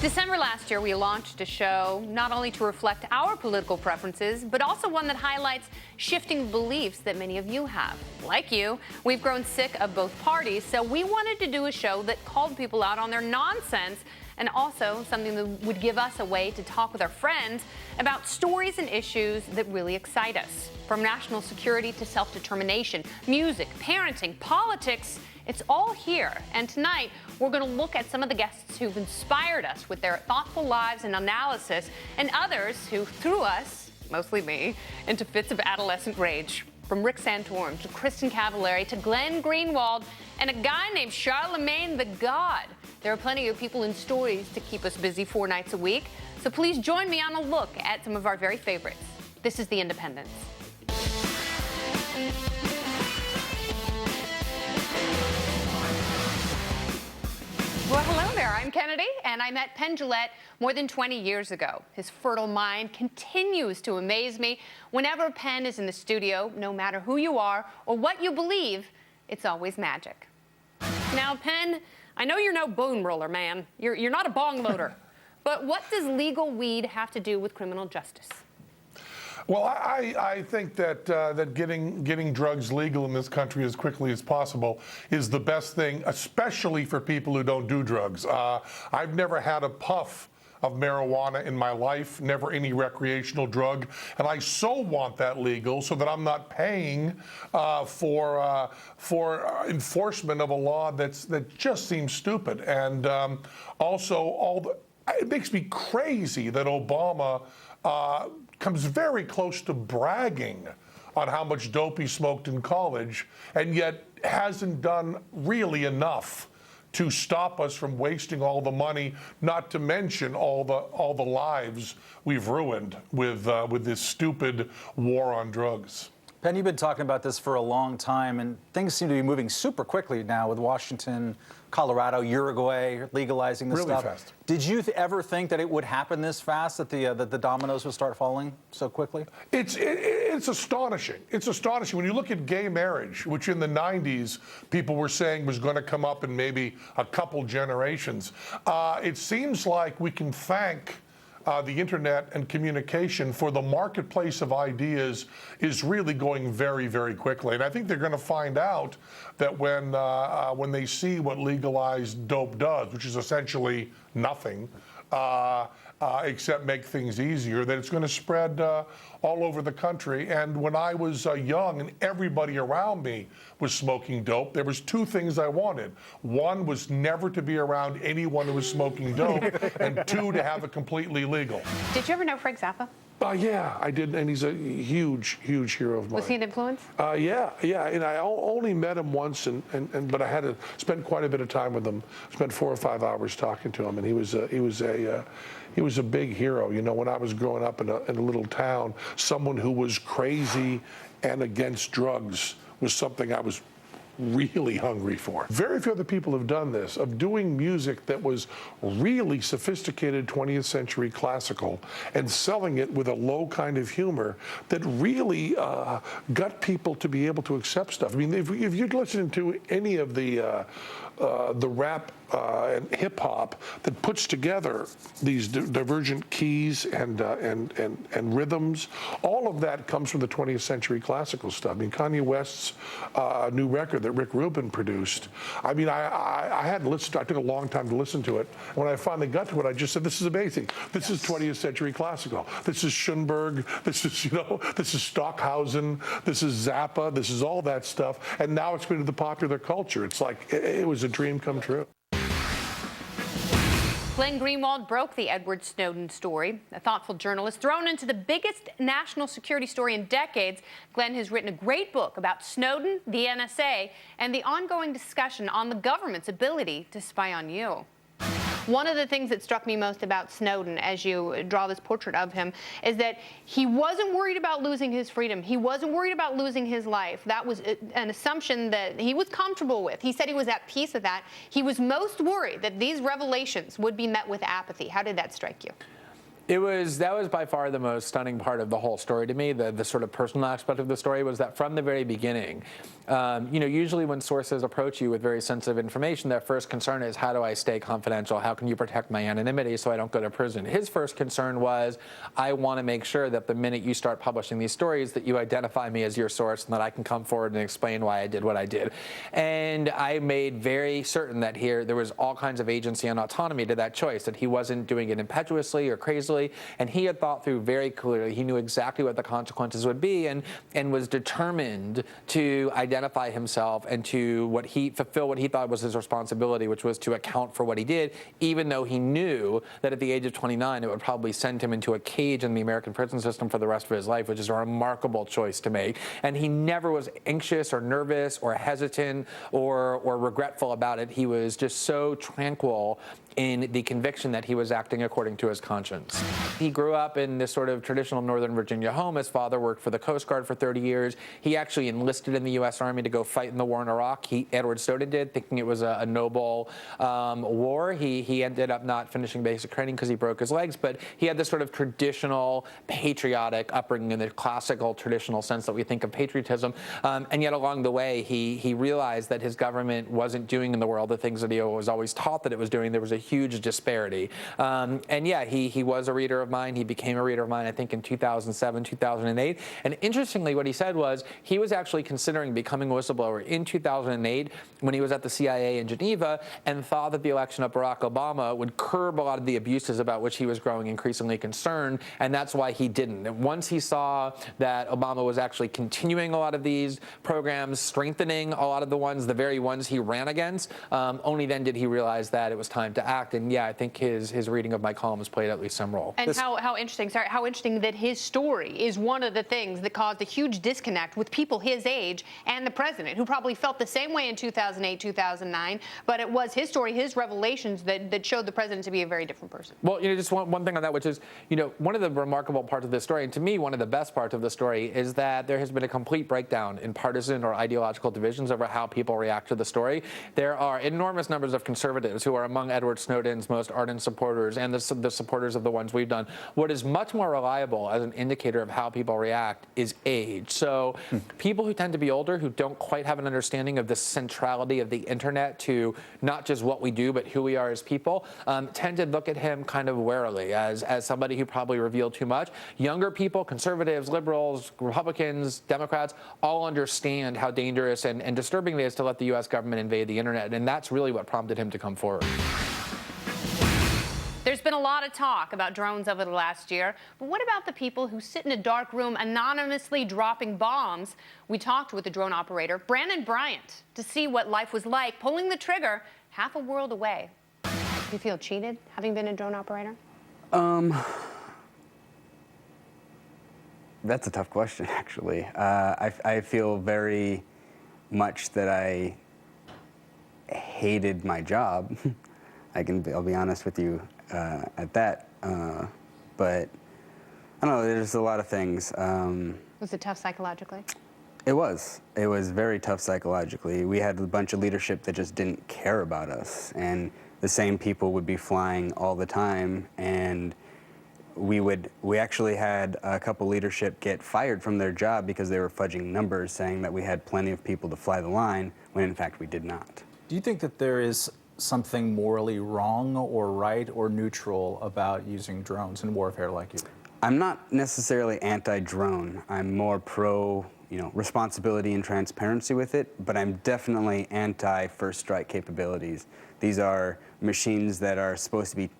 December last year, we launched a show not only to reflect our political preferences, but also one that highlights shifting beliefs that many of you have. Like you, we've grown sick of both parties, so we wanted to do a show that called people out on their nonsense and also something that would give us a way to talk with our friends about stories and issues that really excite us. From national security to self-determination, music, parenting, politics, it's all here. And tonight, we're going to look at some of the guests who've inspired us with their thoughtful lives and analysis, and others who threw us, mostly me, into fits of adolescent rage. From Rick Santorum to Kristin Cavallari to Glenn Greenwald and a guy named Charlamagne the God. There are plenty of people and stories to keep us busy 4 nights a week, so please join me on a look at some of our very favorites. This is The Independents. Well, hello there. I'm Kennedy, and I met Penn Jillette more than 20 years ago. His fertile mind continues to amaze me. Whenever Penn is in the studio, no matter who you are or what you believe, it's always magic. Now, Penn, I know you're no bone roller, man. You're not a bong loader. But what does legal weed have to do with criminal justice? Well, I think that getting drugs legal in this country as quickly as possible is the best thing, especially for people who don't do drugs. I've never had a puff of marijuana in my life, never any recreational drug, and I so want that legal so that I'm not paying for enforcement of a law that just seems stupid. And also, it makes me crazy that Obama comes very close to bragging on how much dope he smoked in college, and yet hasn't done really enough to stop us from wasting all the money, not to mention all the lives we've ruined with this stupid war on drugs. Penn, you've been talking about this for a long time, and things seem to be moving super quickly now with Washington, Colorado, Uruguay legalizing this really stuff. Fast. Did you ever think that it would happen this fast, that the dominoes would start falling so quickly? It's astonishing. It's astonishing. When you look at gay marriage, which in the 90s people were saying was going to come up in maybe a couple generations, it seems like we can thank the internet and communication for the marketplace of ideas is really going very, very quickly. And I think they're going to find out that when they see what legalized dope does, which is essentially nothing, except make things easier, that it's going to spread all over the country. And when I was young and everybody around me was smoking dope, there was 2 things I wanted. One was never to be around anyone who was smoking dope, and 2, to have it completely legal. Did you ever know Frank Zappa? Yeah, I did, and he's a huge, huge hero of mine. Was he an influence? Yeah, and I only met him once, but I had to spend quite a bit of time with him. Spent 4 or 5 hours talking to him, and he was a big hero. You know, when I was growing up in a little town, someone who was crazy and against drugs was something I was really hungry for. Very few other people have done this, of doing music that was really sophisticated 20th century classical and selling it with a low kind of humor that really got people to be able to accept stuff. I mean, if you'd listen to any of the rap and hip hop that puts together these divergent keys and rhythms, all of that comes from the 20th century classical stuff. I mean, Kanye West's new record that Rick Rubin produced. I mean, I hadn't listened to it. I took a long time to listen to it. When I finally got to it, I just said, this is amazing. This is 20th century classical. This is Schoenberg. This is, this is Stockhausen. This is Zappa. This is all that stuff. And now it's been into the popular culture. It's like, it was a dream come true. Glenn Greenwald broke the Edward Snowden story. A thoughtful journalist thrown into the biggest national security story in decades, Glenn has written a great book about Snowden, the NSA, and the ongoing discussion on the government's ability to spy on you. One of the things that struck me most about Snowden, as you draw this portrait of him, is that he wasn't worried about losing his freedom. He wasn't worried about losing his life. That was an assumption that he was comfortable with. He said he was at peace with that. He was most worried that these revelations would be met with apathy. How did that strike you? That was by far the most stunning part of the whole story to me. The sort of personal aspect of the story was that from the very beginning, usually when sources approach you with very sensitive information, their first concern is, how do I stay confidential? How can you protect my anonymity so I don't go to prison? His first concern was, I want to make sure that the minute you start publishing these stories that you identify me as your source and that I can come forward and explain why I did what I did. And I made very certain that there was all kinds of agency and autonomy to that choice, that he wasn't doing it impetuously or crazily, and he had thought through very clearly. He knew exactly what the consequences would be, and was determined to identify himself and to fulfill what he thought was his responsibility, which was to account for what he did, even though he knew that at the age of 29 it would probably send him into a cage in the American prison system for the rest of his life, which is a remarkable choice to make. And he never was anxious or nervous or hesitant or regretful about it. He was just so tranquil in the conviction that he was acting according to his conscience. He grew up in this sort of traditional Northern Virginia home. His father worked for the Coast Guard for 30 years. He actually enlisted in the U.S. Army to go fight in the war in Iraq. Edward Snowden did, thinking it was a noble war. He ended up not finishing basic training because he broke his legs, but he had this sort of traditional patriotic upbringing in the classical traditional sense that we think of patriotism. And yet along the way, he realized that his government wasn't doing in the world the things that he was always taught that it was doing. There was a huge disparity. And yeah, he was a reader of mine. He became a reader of mine, I think, in 2007, 2008. And interestingly, what he said was he was actually considering becoming a whistleblower in 2008 when he was at the CIA in Geneva and thought that the election of Barack Obama would curb a lot of the abuses about which he was growing increasingly concerned. And that's why he didn't. And once he saw that Obama was actually continuing a lot of these programs, strengthening a lot of the very ones he ran against, only then did he realize that it was time to act. And yeah, I think his reading of my columns played at least some role. And how interesting that his story is one of the things that caused a huge disconnect with people his age and the president, who probably felt the same way in 2008, 2009. But it was his story, his revelations that showed the president to be a very different person. Well, just one thing on that, which is, one of the remarkable parts of this story, and to me, one of the best parts of the story, is that there has been a complete breakdown in partisan or ideological divisions over how people react to the story. There are enormous numbers of conservatives who are among Edward Snowden's most ardent supporters and the supporters of the ones we've done. What is much more reliable as an indicator of how people react is age. So people who tend to be older, who don't quite have an understanding of the centrality of the internet to not just what we do, but who we are as people, tend to look at him kind of warily as somebody who probably revealed too much. Younger people, conservatives, liberals, Republicans, Democrats, all understand how dangerous and disturbing it is to let the U.S. government invade the internet. And that's really what prompted him to come forward. There's been a lot of talk about drones over the last year, but what about the people who sit in a dark room anonymously dropping bombs? We talked with the drone operator, Brandon Bryant, to see what life was like pulling the trigger half a world away. Do you feel cheated, having been a drone operator? That's a tough question, actually. I feel very much that I hated my job. I'll be honest with you at that. But I don't know, there's a lot of things. Was it tough psychologically? It was. It was very tough psychologically. We had a bunch of leadership that just didn't care about us. And the same people would be flying all the time. And we actually had a couple leadership get fired from their job because they were fudging numbers, saying that we had plenty of people to fly the line, when in fact we did not. Do you think that there is something morally wrong or right or neutral about using drones in warfare like you? I'm not necessarily anti-drone. I'm more pro, responsibility and transparency with it, but I'm definitely anti-first strike capabilities. These are machines that are supposed to be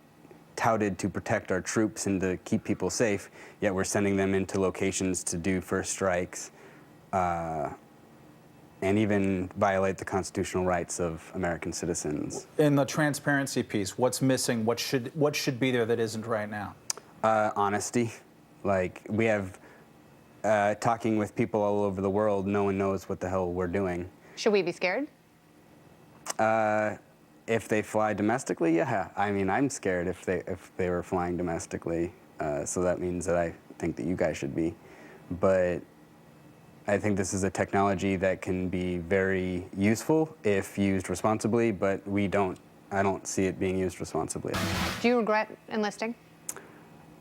touted to protect our troops and to keep people safe, yet we're sending them into locations to do first strikes and even violate the constitutional rights of American citizens. In the transparency piece, what's missing? What should be there that isn't right now? Honesty. Like, we have talking with people all over the world, no one knows what the hell we're doing. Should we be scared? If they fly domestically, yeah. I mean, I'm scared if they were flying domestically. So that means that I think that you guys should be. But I think this is a technology that can be very useful if used responsibly, but I don't see it being used responsibly. Do you regret enlisting?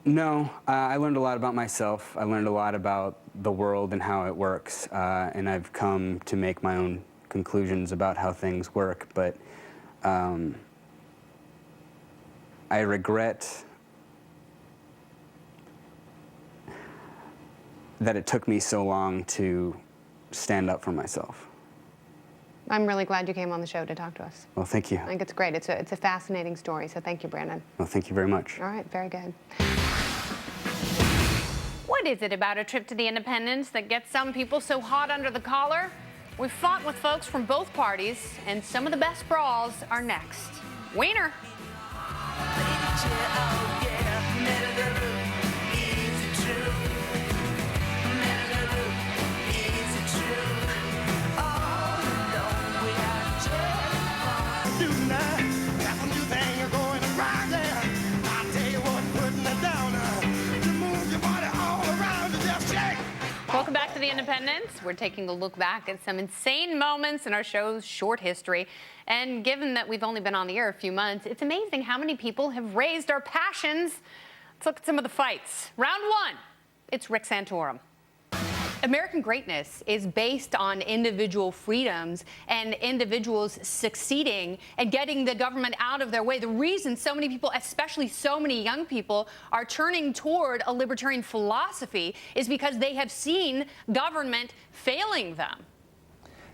No, I learned a lot about myself. I learned a lot about the world and how it works, and I've come to make my own conclusions about how things work, but I regret that it took me so long to stand up for myself. I'm really glad you came on the show to talk to us. Well, thank you. I think it's great. It's a fascinating story, so thank you, Brandon. Well, thank you very much. All right, very good. What is it about a trip to the Independence that gets some people so hot under the collar? We've fought with folks from both parties, and some of the best brawls are next. Weiner. Welcome back to the Independence. We're taking a look back at some insane moments in our show's short history. And given that we've only been on the air a few months, it's amazing how many people have raised our passions. Let's look at some of the fights. Round one, it's Rick Santorum. American greatness is based on individual freedoms and individuals succeeding and getting the government out of their way. The reason so many people, especially so many young people, are turning toward a libertarian philosophy is because they have seen government failing them.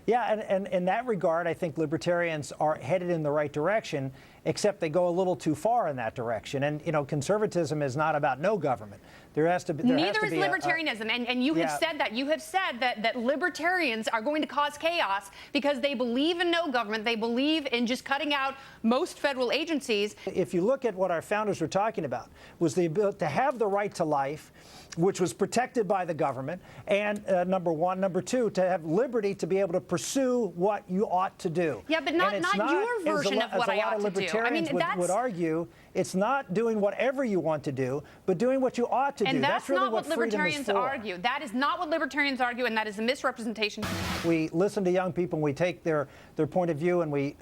Yeah, and in that regard, I think libertarians are headed in the right direction, except they go a little too far in that direction. And, you know, conservatism is not about no government. There has to be. Neither is libertarianism, and you have said that. You have said that libertarians are going to cause chaos because they believe in no government. They believe in just cutting out most federal agencies. If you look at what our founders were talking about, was the ability to have the right to life, which was protected by the government, and number one. Number two, to have liberty to be able to pursue what you ought to do. Yeah, but not your version of what I ought to do. I mean, would argue it's not doing whatever you want to do, but doing what you ought to do. And that's really not what libertarians argue. That is not what libertarians argue, and that is a misrepresentation. We listen to young people, and we take their point of view, and we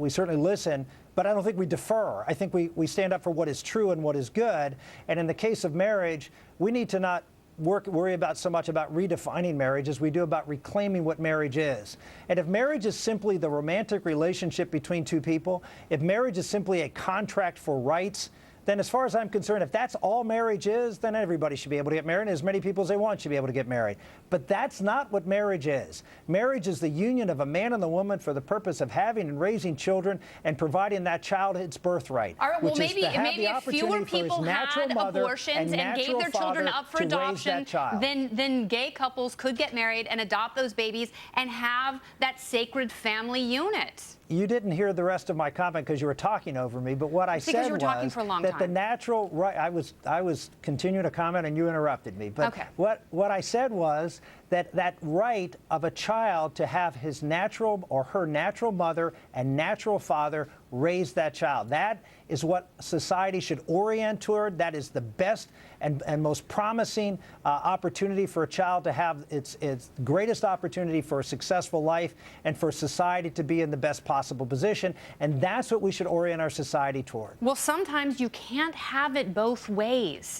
certainly listen. But I don't think we defer. I think we stand up for what is true and what is good. And in the case of marriage, we need to not worry about so much about redefining marriage as we do about reclaiming what marriage is. And if marriage is simply the romantic relationship between two people, if marriage is simply a contract for rights, then as far as I'm concerned, if that's all marriage is, then everybody should be able to get married, and as many people as they want should be able to get married. But that's not what marriage is. Marriage is the union of a man and a woman for the purpose of having and raising children and providing that child its birthright. All right, well, maybe if fewer people had abortions and gave their children up for adoption, then gay couples could get married and adopt those babies and have that sacred family unit. You didn't hear the rest of my comment because you were talking over me, but what I said was that the natural right, I was continuing to comment and you interrupted me. But okay. What I said was that right of a child to have his natural or her natural mother and natural father raise that child. That is what society should orient toward. That is the best and most promising opportunity for a child to have its greatest opportunity for a successful life and for society to be in the best possible position. And that's what we should orient our society toward. Well, sometimes you can't have it both ways.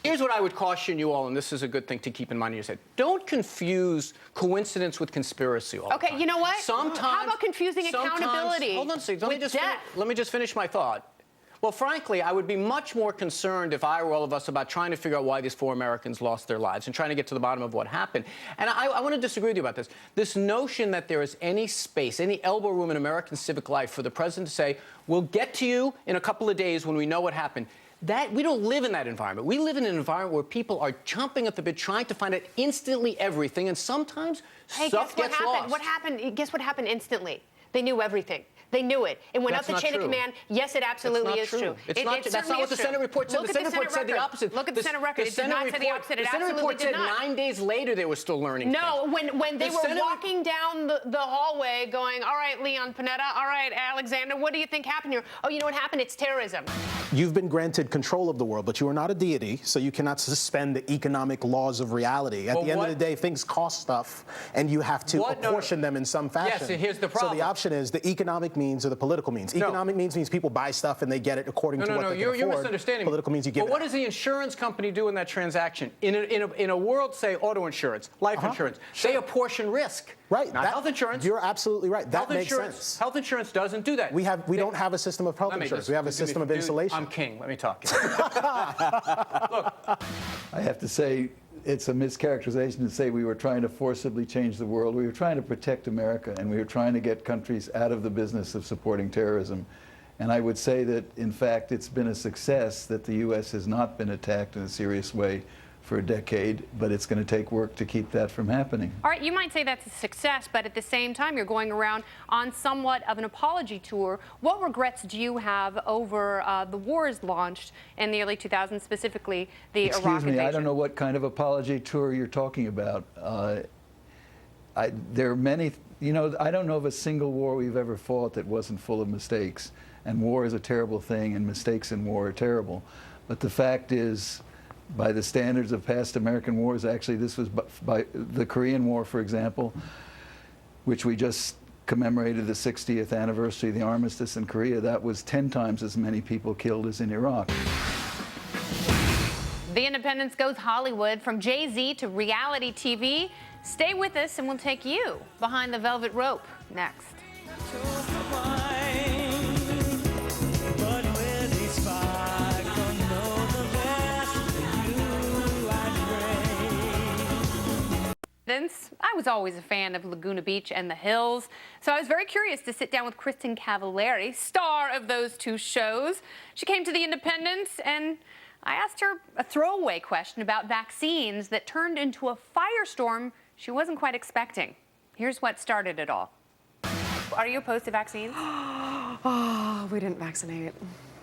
Here's what I would caution you all, and this is a good thing to keep in mind in your head. Don't confuse coincidence with conspiracy all the time. Okay, you know what? Sometimes, how about confusing accountability hold on a second. with death? Let me just finish my thought. Well, frankly, I would be much more concerned if I were all of us about trying to figure out why these 4 Americans lost their lives and trying to get to the bottom of what happened. And I want to disagree with you about this. This notion that there is any space, any elbow room in American civic life for the president to say, we'll get to you in a couple of days when we know what happened. That we don't live in that environment. We live in an environment where people are chomping at the bit, trying to find out instantly everything, and sometimes stuff gets lost. What happened? Guess what happened instantly? They knew everything. They knew it. It went up the chain of command. Yes, it absolutely is true. It's not true. That's not what the Senate report said. The Senate report said the opposite. Look at the Senate record. It did not say the opposite. The Senate report said 9 days later they were still learning. No, when they were walking down the hallway going, all right, Leon Panetta, all right, Alexander, what do you think happened here? Oh, you know what happened? It's terrorism. You've been granted control of the world, but you are not a deity, so you cannot suspend the economic laws of reality. At the end of the day, things cost stuff, and you have to apportion them in some fashion. Yes, here's the problem. So the option is the economic economic means or the political means. Economic means people buy stuff and they get it according to what they can afford. You're misunderstanding me. Political means you give But it what out. does the insurance company do in that transaction? In a world, say, auto insurance, life insurance, they apportion risk. Right. Not health insurance. You're absolutely right. That makes sense. Health insurance doesn't do that. We don't have a system of health insurance. We have a system of insulation. I'm king. Let me talk. I have to say, it's a mischaracterization to say we were trying to forcibly change the world. We were trying to protect America, and we were trying to get countries out of the business of supporting terrorism. And I would say that, in fact, it's been a success that the U.S. has not been attacked in a serious way for a decade, but it's going to take work to keep that from happening. All right, you might say that's a success, but at the same time, you're going around on somewhat of an apology tour. What regrets do you have over the wars launched in the early 2000s, specifically the Iraq invasion? Excuse me, I don't know what kind of apology tour you're talking about. There are many, I don't know of a single war we've ever fought that wasn't full of mistakes. And war is a terrible thing, and mistakes in war are terrible. But the fact is, by the standards of past American wars, actually this was by the Korean War, for example, which we just commemorated the 60th anniversary of the armistice in Korea. That was 10 times as many people killed as in Iraq. The Independence goes Hollywood, from Jay-Z to reality TV. Stay with us and we'll take you behind the velvet rope next. I was always a fan of Laguna Beach and the Hills, so I was very curious to sit down with Kristin Cavallari, star of those two shows. She came to the Independence, and I asked her a throwaway question about vaccines that turned into a firestorm she wasn't quite expecting. Here's what started it all. Are you opposed to vaccines? Oh, we didn't vaccinate.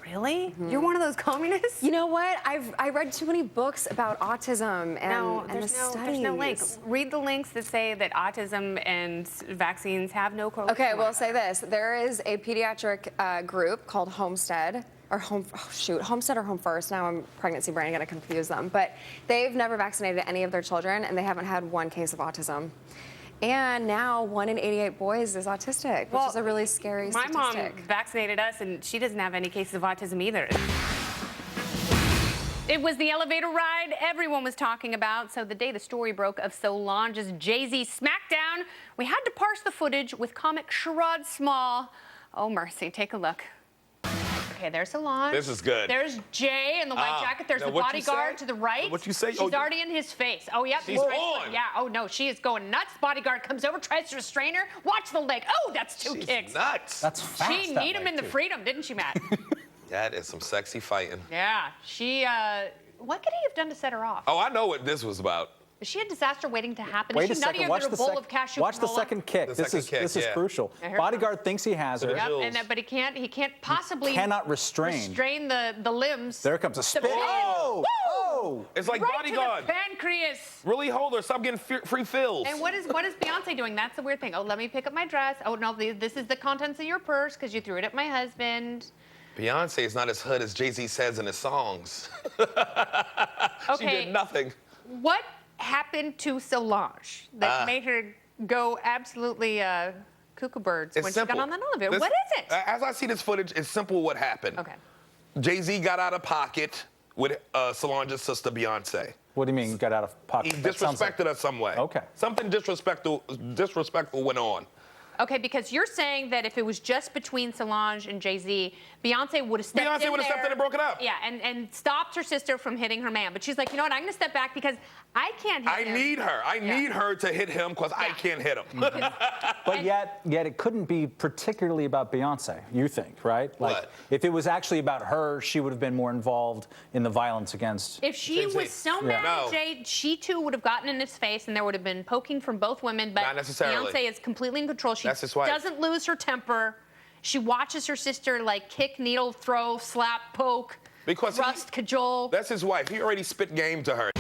Really? Mm-hmm. You're one of those communists? You know what? I read too many books about autism and the studies. There's no link. Read the links that say that autism and vaccines have no correlation. Okay, well, say this. There is a pediatric group called Homestead, or Homestead or Home First. Now I'm pregnancy brain, I'm gonna confuse them. But they've never vaccinated any of their children, and they haven't had one case of autism. And now 1 in 88 boys is autistic, which is a really scary statistic. My mom vaccinated us, and she doesn't have any cases of autism either. It was the elevator ride everyone was talking about. So the day the story broke of Solange's Jay-Z smackdown, we had to parse the footage with comic Sherrod Small. Oh, mercy, take a look. Okay, there's Solange. This is good. There's Jay in the white jacket. There's the bodyguard to the right. What you say? She's already in his face. Oh, yep. She's on. Yeah. Oh, no, she is going nuts. Bodyguard comes over, tries to restrain her. Watch the leg. Oh, that's two kicks. Nuts. That's fast. She kneed him in the freedom, didn't she, Matt? That is some sexy fighting. Yeah. She, what could he have done to set her off? Oh, I know what this was about. Is she a disaster waiting to happen? Wait is she a second. nuttier than a bowl of cashew Watch the granola? second kick. This is crucial. Bodyguard thinks he has her. Yep, but he can't possibly cannot restrain the limbs. There comes a spin. Oh! Oh! It's like right Bodyguard. To the pancreas. Really hold her. Stop getting free fills. And what is Beyonce doing? That's the weird thing. Oh, let me pick up my dress. Oh, no, this is the contents of your purse because you threw it at my husband. Beyonce is not as hood as Jay-Z says in his songs. Okay. She did nothing. What happened to Solange that made her go absolutely cuckoo birds when she got on that elevator? What is it? As I see this footage, it's simple what happened. Okay. Jay-Z got out of pocket with Solange's sister, Beyonce. What do you mean got out of pocket? He disrespected her some way. Okay. Something disrespectful went on. Okay, because you're saying that if it was just between Solange and Jay-Z, Beyonce would have stepped in. Beyonce would have stepped in and broke it up. Yeah, and stopped her sister from hitting her man. But she's like, you know what? I'm going to step back because I can't hit him. I need her. I need her to hit him because I can't hit him. But yet it couldn't be particularly about Beyonce, you think, right? Like, What? if it was actually about her, she would have been more involved in the violence against. If she was so mad at Jay, she too would have gotten in his face and there would have been poking from both women. But Not necessarily. Beyonce is completely in control. She That's his wife. doesn't lose her temper. She watches her sister like kick, needle, throw, slap, poke, thrust, cajole. That's his wife. He already spit game to her.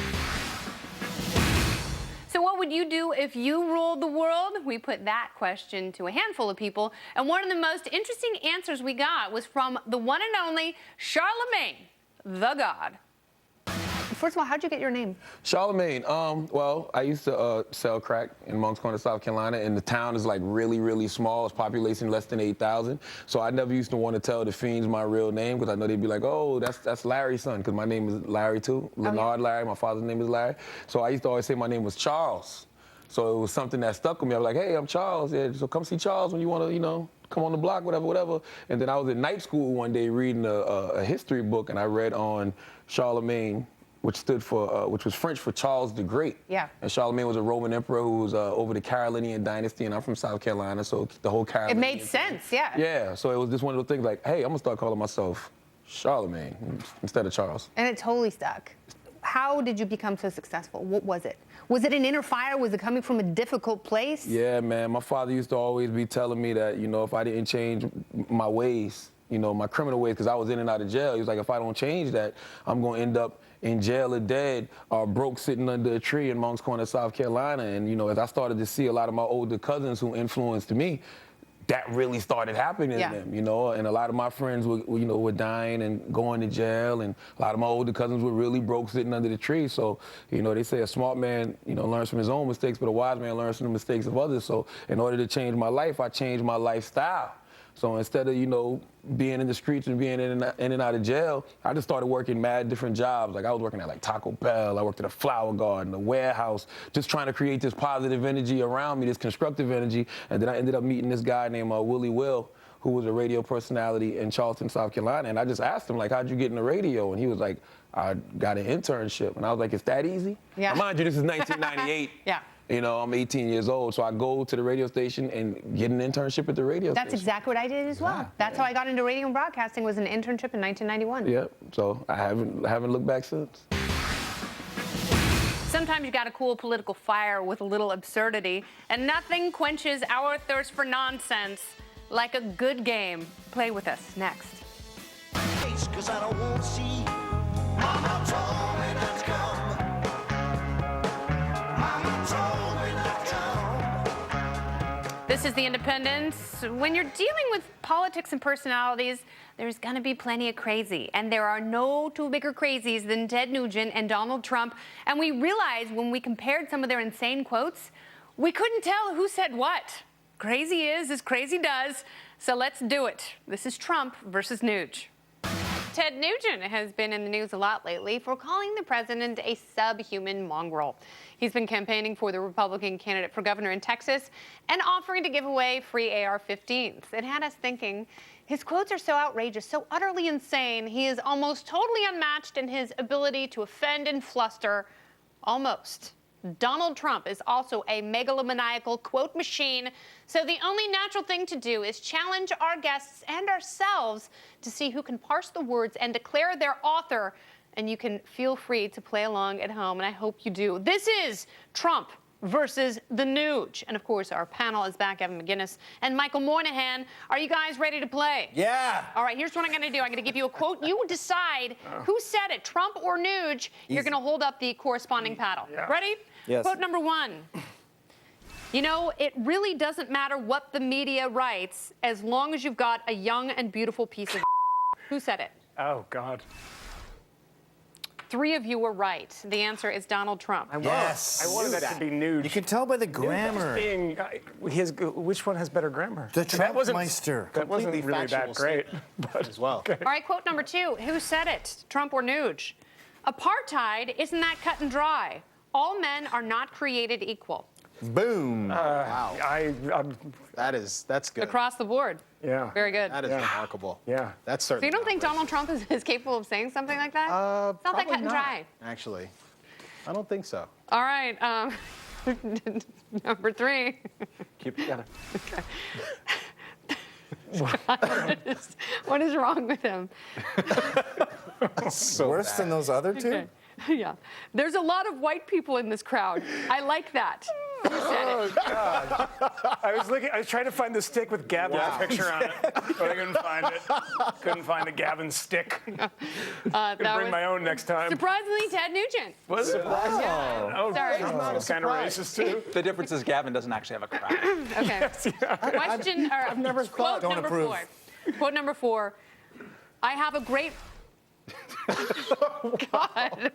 So what would you do if you ruled the world? We put that question to a handful of people, and one of the most interesting answers we got was from the one and only Charlamagne, the God. First of all, how'd you get your name? Charlamagne. Well, I used to sell crack in Moncks Corner, South Carolina, and the town is like really, really small. It's population less than 8,000. So I never used to want to tell the fiends my real name because I know they'd be like, oh, that's Larry's son, because my name is Larry too. Leonard Larry. My father's name is Larry. So I used to always say my name was Charles. So it was something that stuck with me. I was like, hey, I'm Charles. Yeah, so come see Charles when you want to, come on the block, whatever. And then I was at night school one day reading a history book, and I read on Charlamagne, which stood for, which was French for Charles the Great. Yeah. And Charlamagne was a Roman emperor who was over the Carolinian dynasty, and I'm from South Carolina, so the whole Carolinian. It made sense, yeah. Yeah, so it was just one of those things like, hey, I'm gonna start calling myself Charlamagne instead of Charles. And it totally stuck. How did you become so successful? What was it? Was it an inner fire? Was it coming from a difficult place? Yeah, man. My father used to always be telling me that, if I didn't change my ways, my criminal ways, because I was in and out of jail, he was like, if I don't change that, I'm going to end up in jail or dead or broke sitting under a tree in Moncks Corner, South Carolina. And, as I started to see a lot of my older cousins who influenced me, that really started happening to them, and a lot of my friends were dying and going to jail, and a lot of my older cousins were really broke sitting under the tree. So, they say a smart man, learns from his own mistakes, but a wise man learns from the mistakes of others. So in order to change my life, I changed my lifestyle. So instead of, being in the streets and being in and out of jail, I just started working mad different jobs. Like I was working at Taco Bell, I worked at a flower garden, a warehouse, just trying to create this positive energy around me, this constructive energy. And then I ended up meeting this guy named Willie Will, who was a radio personality in Charleston, South Carolina. And I just asked him, how'd you get in the radio? And he was like, I got an internship. And I was like, it's that easy? Yeah. Now, mind you, this is 1998. Yeah. I'm 18 years old, so I go to the radio station and get an internship at the radio station. That's exactly what I did as well. That's how I got into radio and broadcasting, was an internship in 1991. Yep, so I haven't looked back since. Sometimes you got to cool political fire with a little absurdity, and nothing quenches our thirst for nonsense like a good game. Play with us next. This is The Independence. When you're dealing with politics and personalities, there's going to be plenty of crazy. And there are no two bigger crazies than Ted Nugent and Donald Trump. And we realized when we compared some of their insane quotes, we couldn't tell who said what. Crazy is as crazy does. So let's do it. This is Trump versus Nuge. Ted Nugent has been in the news a lot lately for calling the president a subhuman mongrel. He's been campaigning for the Republican candidate for governor in Texas and offering to give away free AR-15s. It had us thinking, his quotes are so outrageous, so utterly insane, he is almost totally unmatched in his ability to offend and fluster. Almost. Donald Trump is also a megalomaniacal quote machine, so the only natural thing to do is challenge our guests and ourselves to see who can parse the words and declare their author, and you can feel free to play along at home, and I hope you do. This is Trump versus the Nuge. And of course, our panel is back, Gavin McInnes and Michael Moynihan. Are you guys ready to play? Yeah. All right, here's what I'm going to do. I'm going to give you a quote. You decide who said it, Trump or Nuge. You're going to hold up the corresponding paddle. Yeah. Ready? Yes. Quote number one. It really doesn't matter what the media writes as long as you've got a young and beautiful piece of Who said it? Oh, God. 3 of you were right. The answer is Donald Trump. Yes. I wanted that to be Nuge. You can tell by the grammar. Which one has better grammar? The Trumpmeister. That wasn't really that great. But as well. Okay. All right, quote number 2. Who said it, Trump or Nuge? Apartheid isn't that cut and dry. All men are not created equal. Boom. Wow. That's good. Across the board. Yeah. Very good. That is remarkable. Yeah. That's So certainly. you don't think Donald Trump is capable of saying something like that? It's not that cut and dry. Actually, I don't think so. All right. Number 3. Keep it together. Okay. What is wrong with him? So worse than those other 2? Okay. Yeah. There's a lot of white people in this crowd. I like that. Who said it? God. I was trying to find the stick with Gavin's picture on it, but I couldn't find it. Couldn't find the Gavin stick. Gonna bring my own next time. Surprisingly, Ted Nugent. Was it? Yeah. Oh, sorry. It's kind of racist too. The difference is Gavin doesn't actually have a crack. Okay. Yes, yeah. Question. I've never thought. Quote number 4. Quote number 4. I have a great. Oh, God.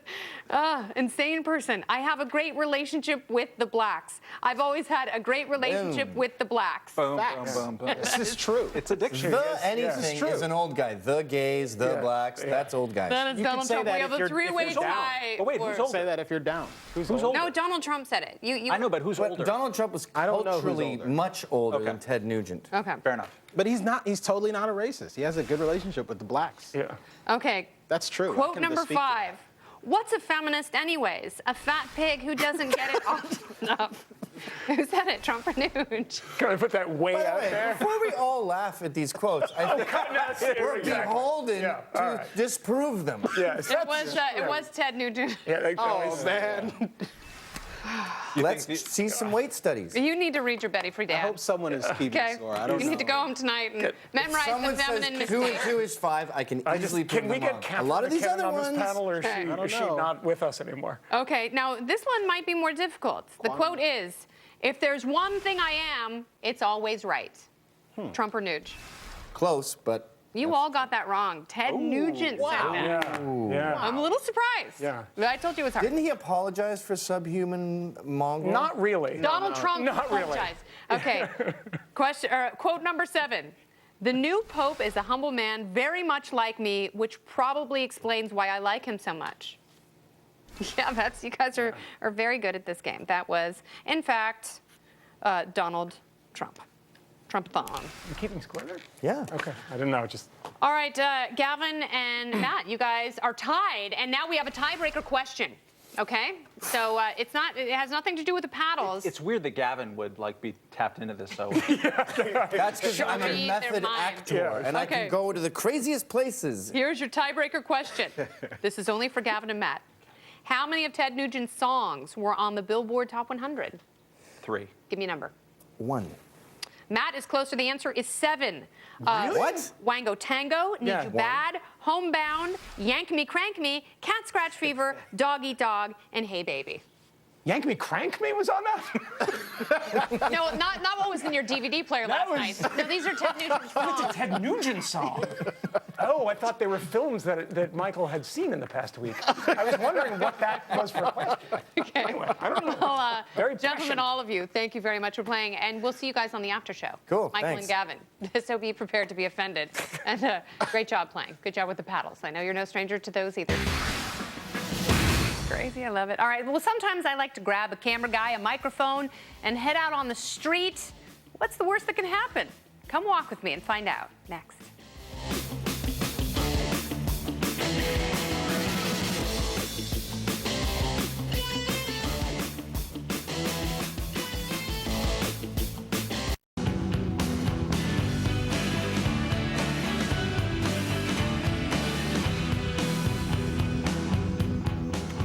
Insane person. I have a great relationship with the blacks. I've always had a great relationship with the blacks. Boom, boom, boom, boom. This is true. It's a dictionary. The anything is an old guy. The gays, the blacks, that's old guys. That is Donald Trump. We have a three-way tie. But wait, who's older? Say that if you're down. Who's older? No, Donald Trump said it. You. I know, but who's older? Donald Trump was culturally much older than Ted Nugent. Okay. Fair enough. But he's not. He's totally not a racist. He has a good relationship with the blacks. Yeah. Okay. That's true. Quote number 5. What's a feminist anyways? A fat pig who doesn't get it often enough. Who said it? Trump or Nuge? Can I put that way out there? Before we all laugh at these quotes, I think we're beholden to disprove them. Yes. It was Ted Nugent. Yeah, Oh man. Let's see some weight studies. You need to read your Betty Friedan. I hope someone is keeping score. I don't know. You need to go home tonight and memorize Someone the feminine says 2 and 2 is 5. I can easily put Can we them get on. Catherine A lot of these McKinnon other on ones. this panel, or Okay. is she not with us anymore? Okay, now this one might be more difficult. The quote is, if there's one thing I am, it's always right. Trump or Nuge? Close, but You all got that wrong. Ted Nugent said that. Yeah. I'm a little surprised. Yeah. I told you it was hard. didn't he apologize for subhuman mongrel? Not really. Donald Trump Not really. apologized. Okay. Quote number 7. The new pope is a humble man, very much like me, which probably explains why I like him so much. Yeah, you guys are very good at this game. That was, in fact, Donald Trump. Trump-thon. You keeping score there? Yeah. Okay. I didn't know. Just. All right, Gavin and Matt, you guys are tied, and now we have a tiebreaker question. Okay, so it has nothing to do with the paddles. It's weird that Gavin would be tapped into this so. That's because I'm a method actor, and I can go to the craziest places. Here's your tiebreaker question. This is only for Gavin and Matt. How many of Ted Nugent's songs were on the Billboard Top 100? 3. Give me a number. 1. Matt is closer. The answer is 7. Really? What? Wango Tango, Need You Bad, Homebound, Yank Me, Crank Me, Cat Scratch Fever, Dog Eat Dog, and Hey Baby. Yank Me, Crank Me was on that? No, not what was in your DVD player last night. No, these are Ted Nugent songs. It's a Ted Nugent song. Oh, I thought they were films that Michael had seen in the past week. I was wondering what that was for a question. Okay. Anyway, I don't know. Well, Very gentlemen, prescient. all of you, thank you very much for playing, and we'll see you guys on the after show. Cool, Michael thanks. and Gavin. So be prepared to be offended. And great job playing. Good job with the paddles. I know you're no stranger to those either. Crazy, I love it. All right, well, sometimes I like to grab a camera guy, a microphone, and head out on the street. What's the worst that can happen? Come walk with me and find out next.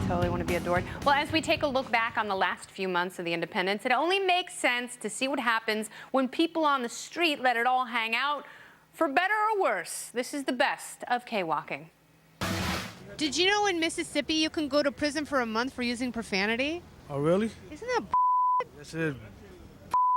Totally want to be adored. Well, as we take a look back on the last few months of the independence, it only makes sense to see what happens when people on the street let it all hang out, for better or worse. This is the best of K-walking. Did you know in Mississippi you can go to prison for a month for using profanity? Oh, really? Isn't that Yes, it is.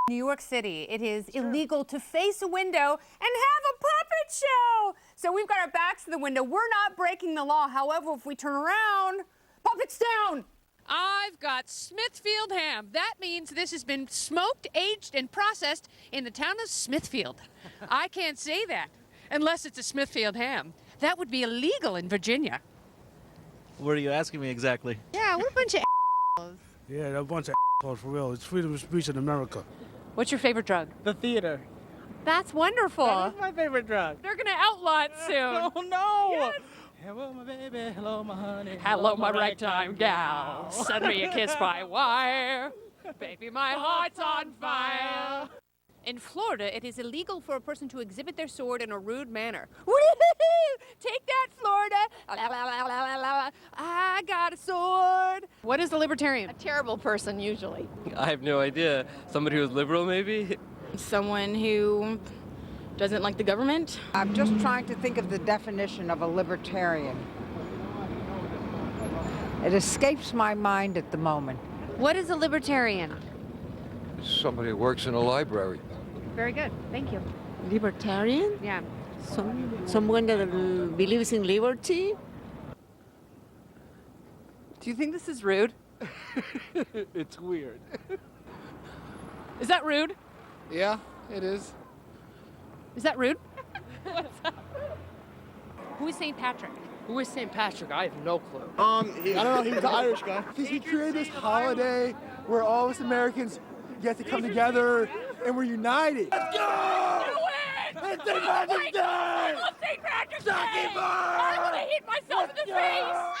New York City, it is illegal to face a window and have a puppet show. So we've got our backs to the window. We're not breaking the law. However, if we turn around, puppets down. I've got Smithfield ham. That means this has been smoked, aged, and processed in the town of Smithfield. I can't say that unless it's a Smithfield ham. That would be illegal in Virginia. What are you asking me exactly? Yeah, we're a bunch of Yeah, they're a bunch of assholes for real. It's freedom of speech in America. What's your favorite drug? The theater. That's wonderful. That is my favorite drug. They're going to outlaw it soon. Oh, no. Yes. Hello, my baby. Hello, my honey. Hello, my ragtime gal. Send me a kiss by wire. Baby, my heart's on fire. In Florida, it is illegal for a person to exhibit their sword in a rude manner. Woo-hoo-hoo! Take that, Florida! I got a sword. What is a libertarian? A terrible person, usually. I have no idea. Somebody who's liberal, maybe? Someone who doesn't like the government. I'm just trying to think of the definition of a libertarian. It escapes my mind at the moment. What is a libertarian? Somebody who works in a library. Very good. Thank you. Libertarian? Yeah. Someone that believes in liberty? Do you think this is rude? It's weird. Is that rude? Yeah, it is. Is that rude? Who is St. Patrick? Who is St. Patrick? I have no clue. I don't know. He was an Irish guy. He created this holiday where all us Americans get to come together and we're united. Let's go! It's St. Patrick's Day! I love St. Patrick's Day! I'm gonna hit myself in the face! I love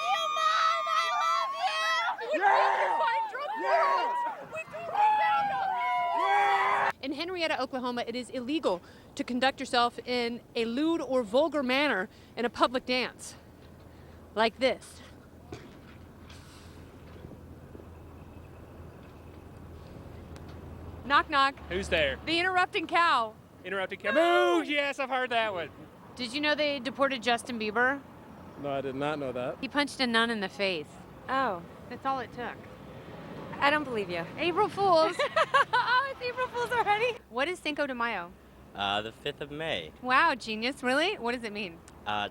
you, Mom! I love you! We find drunk parents! We totally found them! In Henrietta, Oklahoma, it is illegal to conduct yourself in a lewd or vulgar manner in a public dance. Like this. Knock, knock. Who's there? The interrupting cow. Interrupting cow. Moo! Yes, I've heard that one. Did you know they deported Justin Bieber? No, I did not know that. He punched a nun in the face. Oh. That's all it took. I don't believe you. April Fools. Oh, it's April Fools already. What is Cinco de Mayo? The 5th of May. Wow, genius. Really? What does it mean?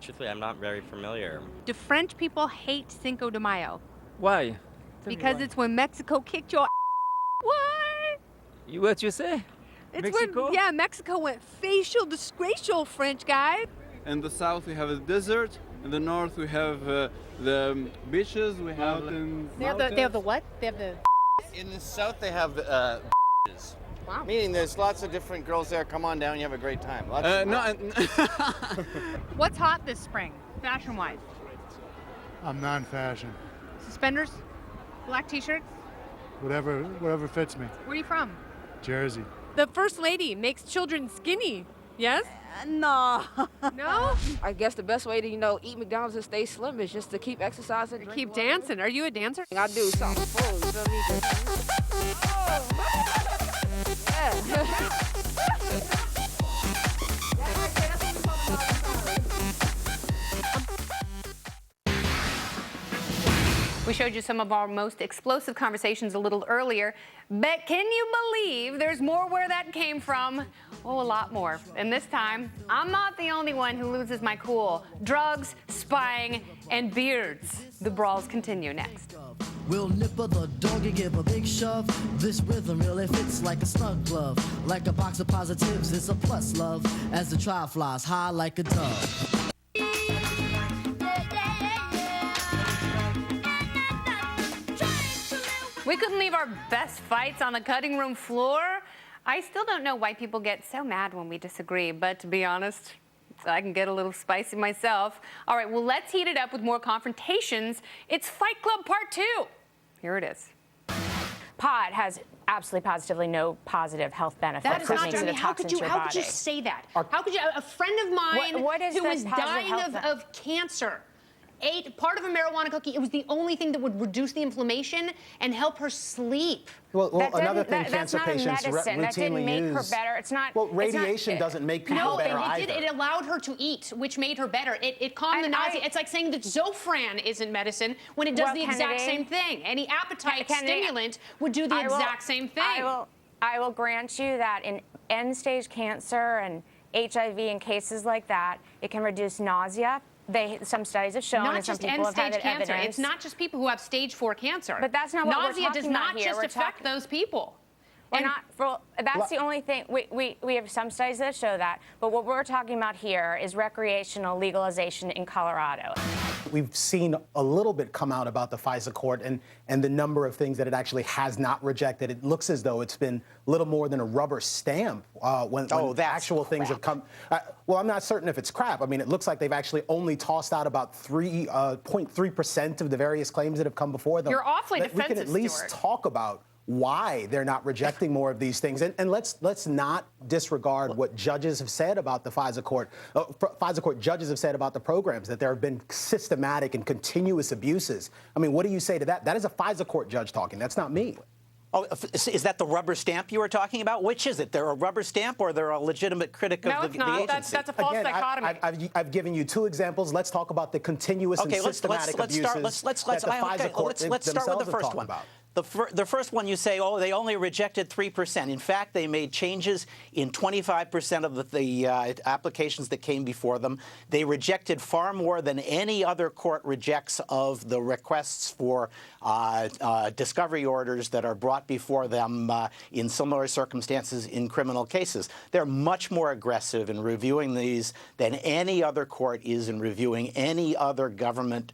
Truthfully, I'm not very familiar. Do French people hate Cinco de Mayo? Why? Because it's when Mexico kicked your What? What you say? It's Mexico? when, yeah, Mexico went facial, disgraceful, French guy. In the south, we have a desert. In the north, we have the beaches. We have mountains. They have the what? They have the. In the south, they have Wow. meaning there's lots of different girls there. Come on down, you have a great time. What's hot this spring, fashion-wise? I'm non-fashion. Suspenders, black T-shirts. Whatever fits me. Where are you from? Jersey. The First Lady makes children skinny. Yes? No. No? I guess the best way to, eat McDonald's and stay slim is just to keep exercising. Or keep dancing. Are you a dancer? I do something full, you feel me? Yeah. We showed you some of our most explosive conversations a little earlier, but can you believe there's more where that came from? Oh, a lot more. And this time, I'm not the only one who loses my cool. Drugs, spying, and beards. The brawls continue next. We'll nipper the dog and give a big shove. This rhythm really fits like a snug glove. Like a box of positives, it's a plus love. As the trial flies high like a dove. We couldn't leave our best fights on the cutting room floor. I still don't know why people get so mad when we disagree, but to be honest, I can get a little spicy myself. All right, well, let's heat it up with more confrontations. It's Fight Club Part 2. Here it is. Pot has absolutely positively no positive health benefits. That is not, makes it a how could toxin to your you body. say that? How could you, a friend of mine What is who the was positive dying health of cancer ate part of a marijuana cookie. It was the only thing that would reduce the inflammation and help her sleep. Well, another thing that's cancer not a patients medicine. That didn't make her better. It's not. Well, radiation doesn't make people better either. It allowed her to eat, which made her better. It calmed the nausea. It's like saying that Zofran isn't medicine when it does the exact same thing. Any appetite stimulant would do the exact same thing. I will grant you that in end-stage cancer and HIV and cases like that, it can reduce nausea. Some studies have shown, and some people have had evidence. It's not just people who have stage 4 cancer. But that's not what we're nausea talking about here. Nausea does not just affect those people. That's the only thing. We have some studies that show that. But what we're talking about here is recreational legalization in Colorado. We've seen a little bit come out about the FISA court and the number of things that it actually has not rejected. It looks as though it's been little more than a rubber stamp when actual things have come. Well, I'm not certain if it's crap. I mean, it looks like they've actually only tossed out about 0.3% of the various claims that have come before them. You're awfully defensive, We can at least talk about why they're not rejecting more of these things. And let's not disregard what judges have said about the FISA court. FISA court judges have said about the programs, that there have been systematic and continuous abuses. I mean, what do you say to that? That is a FISA court judge talking. That's not me. Oh, is that the rubber stamp you were talking about? Which is it? They're a rubber stamp or they're a legitimate critic of the agency? That's a false dichotomy. I've given you 2 examples. Let's talk about the continuous and systematic abuses that the FISA court let's start with the first one. The first one you say, oh, they only rejected 3%. In fact, they made changes in 25% of the applications that came before them. They rejected far more than any other court rejects of the requests for discovery orders that are brought before them in similar circumstances in criminal cases. They're much more aggressive in reviewing these than any other court is in reviewing any other government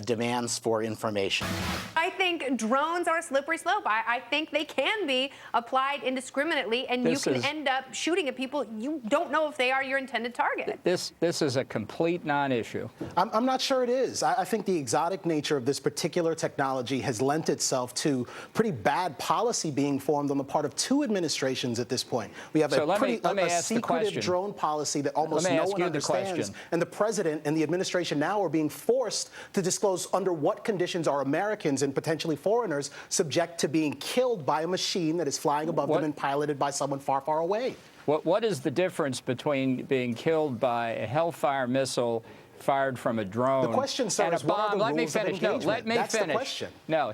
demands for information. I think drones are a slippery slope. I think they can be applied indiscriminately, and you can end up shooting at people you don't know if they are your intended target. This is a complete non-issue. I'm not sure it is. I think the exotic nature of this particular technology has lent itself to pretty bad policy being formed on the part of two administrations at this point. We have a secretive drone policy that almost no one understands, and the president and the administration now are being forced to disclose under what conditions are Americans and potentially foreigners subject to being killed by a machine that is flying above them and piloted by someone far, far away. What is the difference between being killed by a Hellfire missile fired from a drone? The question, sir, and is what are the rules of engagement? Let me That's finish. the question. No,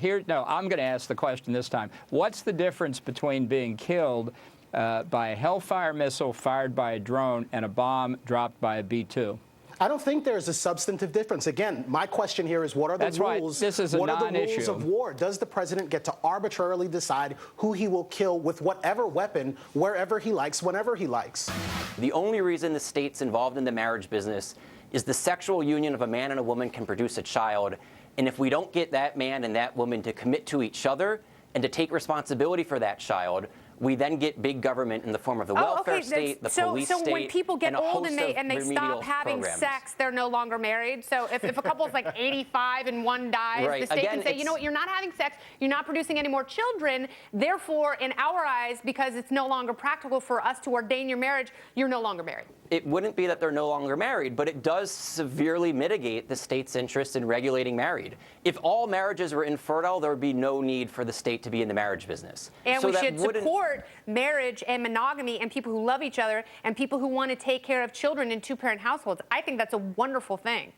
I'm going to ask the question this time. What's the difference between being killed by a Hellfire missile fired by a drone and a bomb dropped by a B-2? I don't think there's a substantive difference. Again, my question here is what are the rules? Right. This is a what are the non-issue. rules of war? Does the president get to arbitrarily decide who he will kill with whatever weapon, wherever he likes, whenever he likes? The only reason the state's involved in the marriage business is the sexual union of a man and a woman can produce a child. And if we don't get that man and that woman to commit to each other and to take responsibility for that child, we then get big government in the form of the welfare state, the police state, so when people get old and they stop having programs. sex, they're no longer married. So if a couple's like 85 and one dies, the state can say, you know what, you're not having sex, you're not producing any more children. Therefore, in our eyes, because it's no longer practical for us to ordain your marriage, you're no longer married. It wouldn't be that they're no longer married, but it does severely mitigate the state's interest in regulating married. If all marriages were infertile, there would be no need for the state to be in the marriage business. And we should support marriage and monogamy and people who love each other and people who want to take care of children in two-parent households. I think that's a wonderful thing.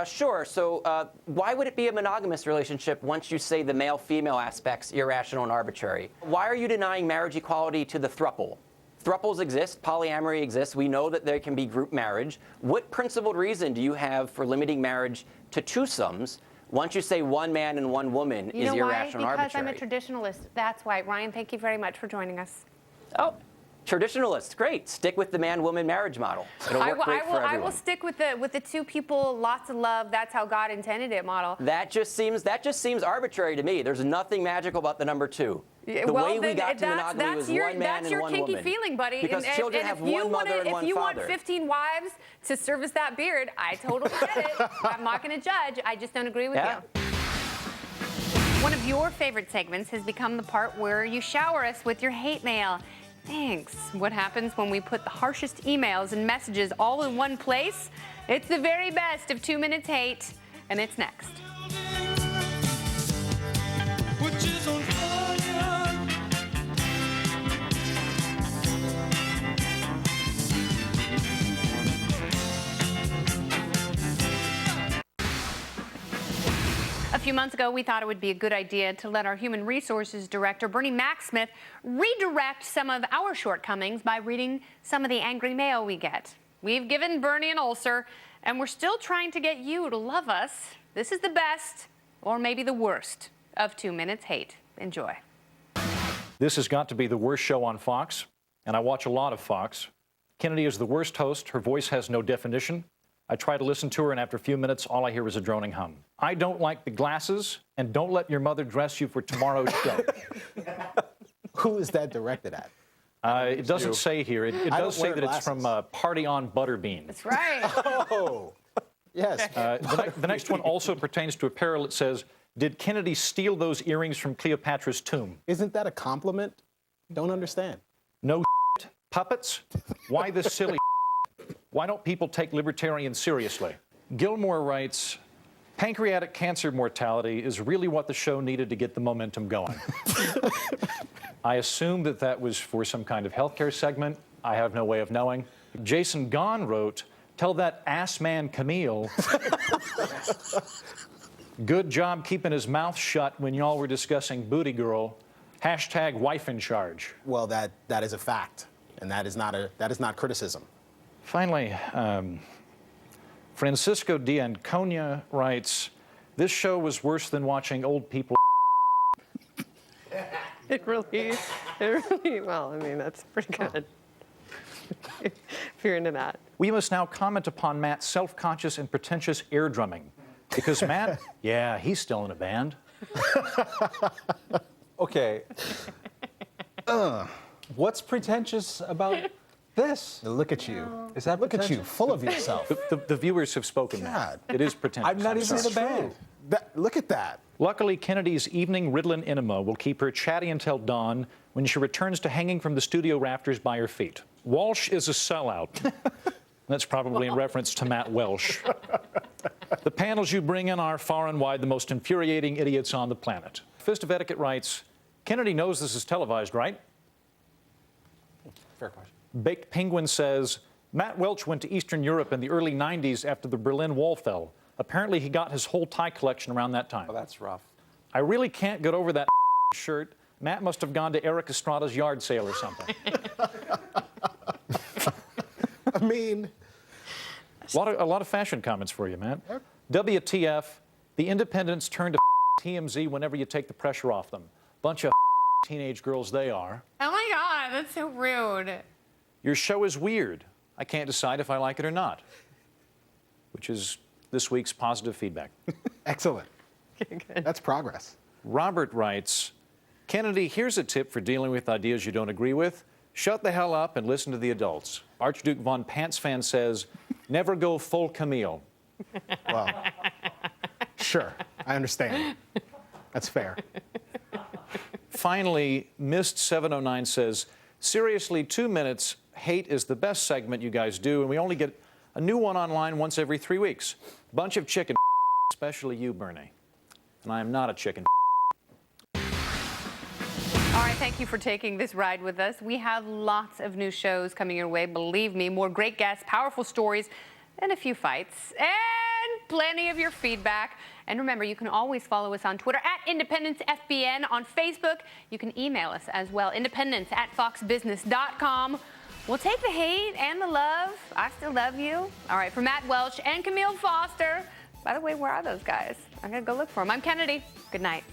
Sure. So why would it be a monogamous relationship once you say the male-female aspect's irrational and arbitrary? Why are you denying marriage equality to the throuple? Thruples exist, polyamory exists, we know that there can be group marriage. What principled reason do you have for limiting marriage to twosomes once you say one man and one woman is irrational and arbitrary? Because I'm a traditionalist. That's why. Ryan, thank you very much for joining us. Oh, traditionalist, great. Stick with the man-woman marriage model. It'll work great for everyone. I will stick with the two people, lots of love, that's how God intended it model. That just seems arbitrary to me. There's nothing magical about the number two. The way we got to monogamy was one man and one woman. That's your kinky feeling, buddy. Because children have one mother and one father. If you want 15 wives to service that beard, I totally get it. I'm not going to judge. I just don't agree with you. One of your favorite segments has become the part where you shower us with your hate mail. Thanks. What happens when we put the harshest emails and messages all in one place? It's the very best of 2 Minutes Hate, and it's next. A few months ago, we thought it would be a good idea to let our Human Resources Director, Bernie Mac-Smith, redirect some of our shortcomings by reading some of the angry mail we get. We've given Bernie an ulcer, and we're still trying to get you to love us. This is the best, or maybe the worst, of 2 Minutes Hate. Enjoy. This has got to be the worst show on Fox, and I watch a lot of Fox. Kennedy is the worst host. Her voice has no definition. I try to listen to her, and after a few minutes, all I hear is a droning hum. I don't like the glasses, and don't let your mother dress you for tomorrow's show. Who is that directed at? It doesn't say here. It does say that it's from Party on Butterbean. That's right. Oh, yes. The next one also pertains to apparel. It says, did Kennedy steal those earrings from Cleopatra's tomb? Isn't that a compliment? Don't understand. No puppets? Why this silly Why don't people take libertarians seriously? Gilmore writes, pancreatic cancer mortality is really what the show needed to get the momentum going. I assume that was for some kind of healthcare segment. I have no way of knowing. Jason Gahn wrote, tell that ass man Camille Good job keeping his mouth shut when y'all were discussing Booty Girl. Hashtag wife in charge. Well, that is a fact, and that is not criticism. Finally, Francisco de Anconia writes, this show was worse than watching old people. It really, well, I mean, that's pretty good. If you're into that. We must now comment upon Matt's self-conscious and pretentious air drumming. Because Matt, yeah, he's still in a band. Okay. What's pretentious about this? Look at you. Is that Look at you, full of yourself. The viewers have spoken. God. It is pretentious. I'm not even in the band. Look at that. Luckily, Kennedy's evening Ritalin enema will keep her chatty until dawn when she returns to hanging from the studio rafters by her feet. Walsh is a sellout. That's probably in reference to Matt Welsh. The panels you bring in are far and wide the most infuriating idiots on the planet. Fist of Etiquette writes, Kennedy knows this is televised, right? Fair question. Baked Penguin says, Matt Welch went to Eastern Europe in the early 90s after the Berlin Wall fell. Apparently he got his whole tie collection around that time. Oh, that's rough. I really can't get over that shirt. Matt must have gone to Eric Estrada's yard sale or something. I mean... A lot of fashion comments for you, Matt. WTF, the independents turn to TMZ whenever you take the pressure off them. Bunch of teenage girls they are. Oh my God, that's so rude. Your show is weird. I can't decide if I like it or not. Which is this week's positive feedback. Excellent. Okay, good. That's progress. Robert writes, Kennedy, here's a tip for dealing with ideas you don't agree with. Shut the hell up and listen to the adults. Archduke von Pantsfan says, never go full Camille. Well, sure, I understand. That's fair. Finally, Mist709 says, seriously, 2 minutes, hate is the best segment you guys do, and we only get a new one online once every 3 weeks. Bunch of chicken, especially you, Bernie. And I am not a chicken. All right, thank you for taking this ride with us. We have lots of new shows coming your way, believe me. More great guests, powerful stories, and a few fights, and plenty of your feedback. And remember, you can always follow us on Twitter @IndependenceFBN, on Facebook. You can email us as well, independence@foxbusiness.com. We'll take the hate and the love. I still love you. All right, for Matt Welch and Camille Foster. By the way, where are those guys? I'm going to go look for them. I'm Kennedy. Good night.